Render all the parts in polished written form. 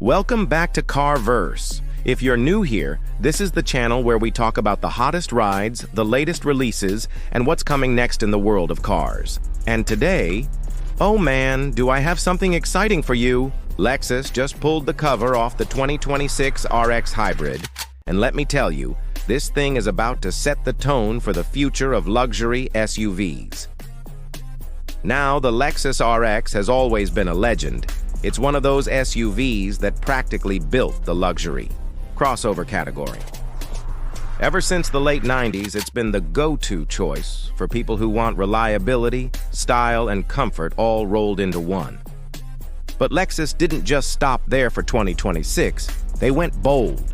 Welcome back to Carverse. If you're new here, this is the channel where we talk about the hottest rides, the latest releases, and what's coming next in the world of cars. And today, oh man, do I have something exciting for you. Lexus just pulled the cover off the 2026 RX Hybrid, and let me tell you, this thing is about to set the tone for the future of luxury SUVs. Now, the Lexus RX has always been a legend. It's one of those SUVs that practically built the luxury crossover category. Ever since the late 90s, it's been the go-to choice for people who want reliability, style, and comfort all rolled into one. But Lexus didn't just stop there for 2026, they went bold.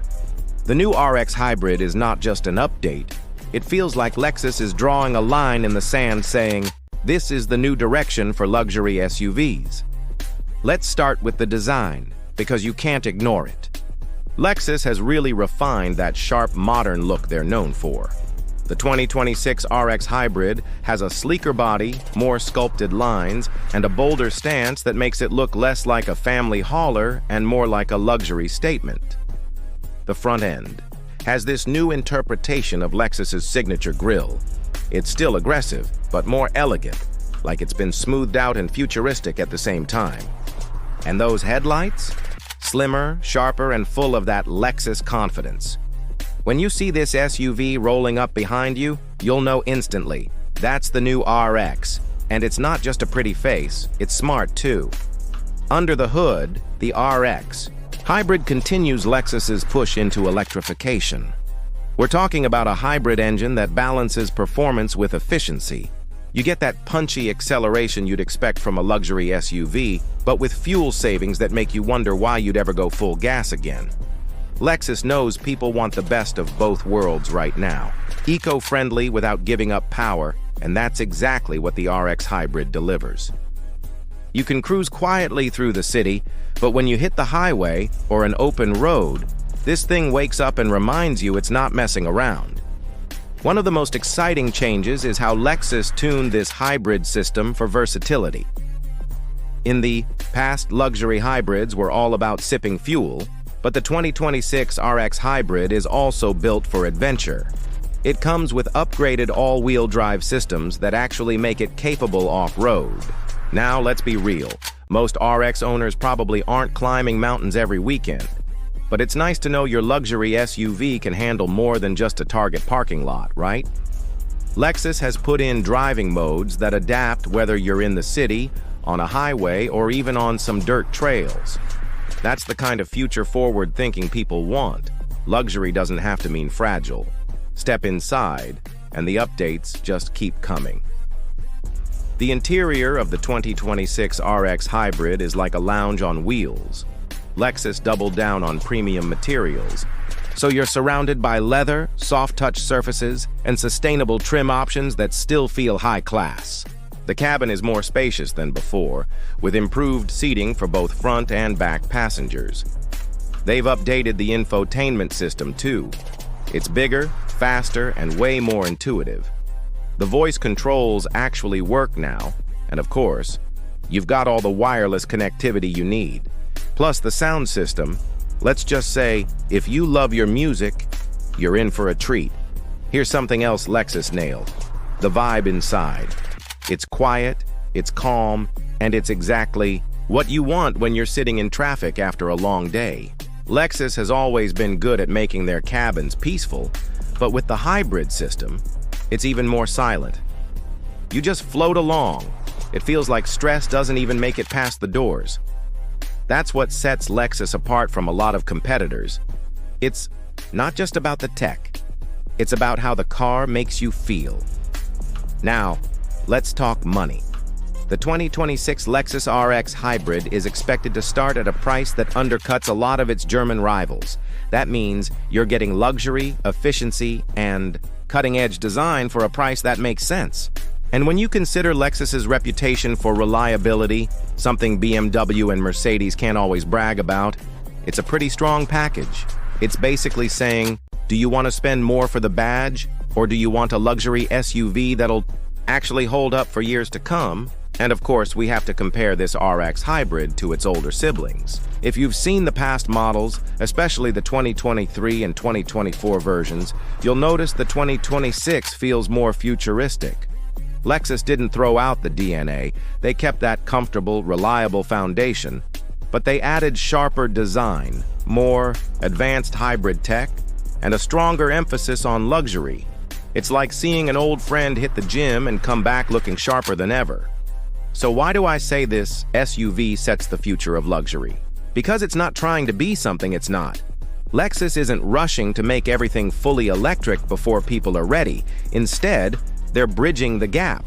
The new RX Hybrid is not just an update, it feels like Lexus is drawing a line in the sand saying, this is the new direction for luxury SUVs. Let's start with the design, because you can't ignore it. Lexus has really refined that sharp, modern look they're known for. The 2026 RX Hybrid has a sleeker body, more sculpted lines, and a bolder stance that makes it look less like a family hauler and more like a luxury statement. The front end has this new interpretation of Lexus's signature grille. It's still aggressive, but more elegant, like it's been smoothed out and futuristic at the same time. And those headlights? Slimmer, sharper, and full of that Lexus confidence. When you see this SUV rolling up behind you, you'll know instantly, that's the new RX. And it's not just a pretty face, it's smart too. Under the hood, the RX Hybrid continues Lexus's push into electrification. We're talking about a hybrid engine that balances performance with efficiency. You get that punchy acceleration you'd expect from a luxury SUV, but with fuel savings that make you wonder why you'd ever go full gas again. Lexus knows people want the best of both worlds right now. Eco-friendly without giving up power, and that's exactly what the RX Hybrid delivers. You can cruise quietly through the city, but when you hit the highway or an open road, this thing wakes up and reminds you it's not messing around. One of the most exciting changes is how Lexus tuned this hybrid system for versatility. In the past, luxury hybrids were all about sipping fuel, but the 2026 RX Hybrid is also built for adventure. It comes with upgraded all-wheel drive systems that actually make it capable off-road. Now, let's be real. Most RX owners probably aren't climbing mountains every weekend. But it's nice to know your luxury SUV can handle more than just a Target parking lot, right? Lexus has put in driving modes that adapt whether you're in the city, on a highway, or even on some dirt trails. That's the kind of future-forward thinking people want. Luxury doesn't have to mean fragile. Step inside, and the updates just keep coming. The interior of the 2026 RX Hybrid is like a lounge on wheels. Lexus doubled down on premium materials, so you're surrounded by leather, soft-touch surfaces, and sustainable trim options that still feel high class. The cabin is more spacious than before, with improved seating for both front and back passengers. They've updated the infotainment system too. It's bigger, faster, and way more intuitive. The voice controls actually work now, and of course, you've got all the wireless connectivity you need. Plus the sound system, let's just say, if you love your music, you're in for a treat. Here's something else Lexus nailed: the vibe inside. It's quiet, it's calm, and it's exactly what you want when you're sitting in traffic after a long day. Lexus has always been good at making their cabins peaceful, but with the hybrid system, it's even more silent. You just float along. It feels like stress doesn't even make it past the doors. That's what sets Lexus apart from a lot of competitors. It's not just about the tech. It's about how the car makes you feel. Now, let's talk money. The 2026 Lexus RX Hybrid is expected to start at a price that undercuts a lot of its German rivals. That means you're getting luxury, efficiency, and cutting-edge design for a price that makes sense. And when you consider Lexus's reputation for reliability, something BMW and Mercedes can't always brag about, it's a pretty strong package. It's basically saying, do you want to spend more for the badge, or do you want a luxury SUV that'll actually hold up for years to come? And of course, we have to compare this RX hybrid to its older siblings. If you've seen the past models, especially the 2023 and 2024 versions, you'll notice the 2026 feels more futuristic. Lexus didn't throw out the DNA, they kept that comfortable, reliable foundation, but they added sharper design, more advanced hybrid tech, and a stronger emphasis on luxury. It's like seeing an old friend hit the gym and come back looking sharper than ever. So why do I say this SUV sets the future of luxury? Because it's not trying to be something it's not. Lexus isn't rushing to make everything fully electric before people are ready. Instead, they're bridging the gap.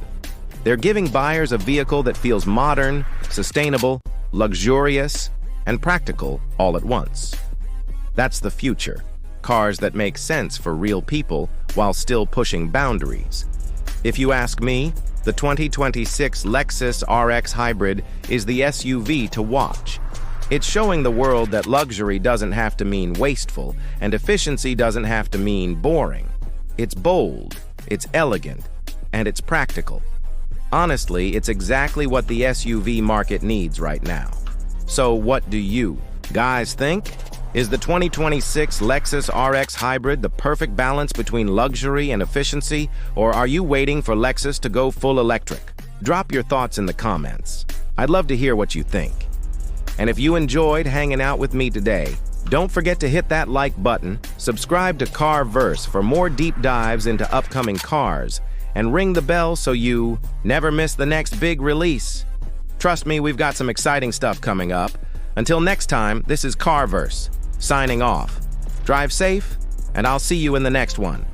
They're giving buyers a vehicle that feels modern, sustainable, luxurious, and practical all at once. That's the future. Cars that make sense for real people while still pushing boundaries. If you ask me, the 2026 Lexus RX Hybrid is the SUV to watch. It's showing the world that luxury doesn't have to mean wasteful, and efficiency doesn't have to mean boring. It's bold, it's elegant, and it's practical. Honestly, it's exactly what the SUV market needs right now. So what do you guys think? Is the 2026 Lexus RX Hybrid the perfect balance between luxury and efficiency, or are you waiting for Lexus to go full electric? Drop your thoughts in the comments. I'd love to hear what you think. And if you enjoyed hanging out with me today, don't forget to hit that like button, subscribe to Carverse for more deep dives into upcoming cars, and ring the bell so you never miss the next big release. Trust me, we've got some exciting stuff coming up. Until next time, this is Carverse, signing off. Drive safe, and I'll see you in the next one.